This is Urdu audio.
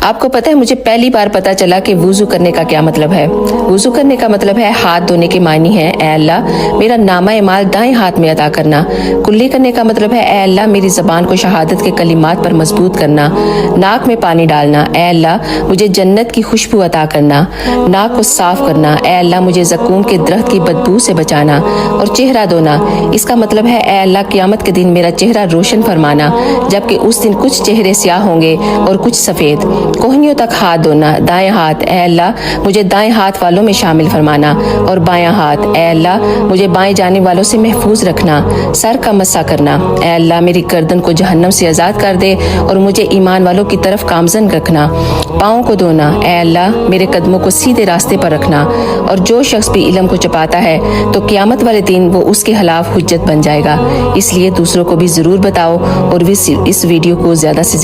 آپ کو پتہ ہے مجھے پہلی بار پتا چلا کہ وضو کرنے کا کیا مطلب ہے۔ وضو کرنے کا مطلب ہے ہاتھ دھونے کے معنی ہے اے اللہ میرا نامہ اعمال دائیں ہاتھ میں عطا کرنا۔ کلی کرنے کا مطلب ہے اے اللہ میری زبان کو شہادت کے کلمات پر مضبوط کرنا۔ ناک میں پانی ڈالنا اے اللہ مجھے جنت کی خوشبو عطا کرنا۔ ناک کو صاف کرنا اے اللہ مجھے زقوم کے درخت کی بدبو سے بچانا۔ اور چہرہ دھونا اس کا مطلب ہے اے اللہ قیامت کے دن میرا چہرہ روشن فرمانا، جبکہ اس دن کچھ چہرے سیاہ ہوں گے اور کچھ سفید۔ کوہنیوں تک ہاتھ دھونا دائیں ہاتھ اے اللہ مجھے دائیں ہاتھ والوں میں شامل فرمانا، اور بایاں ہاتھ اے اللہ مجھے بائیں جانب والوں سے محفوظ رکھنا۔ سر کا مسح کرنا اے اللہ میری گردن کو جہنم سے آزاد کر دے اور مجھے ایمان والوں کی طرف گامزن رکھنا۔ پاؤں کو دھونا اے اللہ میرے قدموں کو سیدھے راستے پر رکھنا، اور جو شخص بھی علم کو چپاتا ہے تو قیامت والے دن وہ اس کے خلاف حجت بن جائے گا۔ اس لیے دوسروں کو بھی ضرور بتاؤ اور اس ویڈیو کو زیادہ سے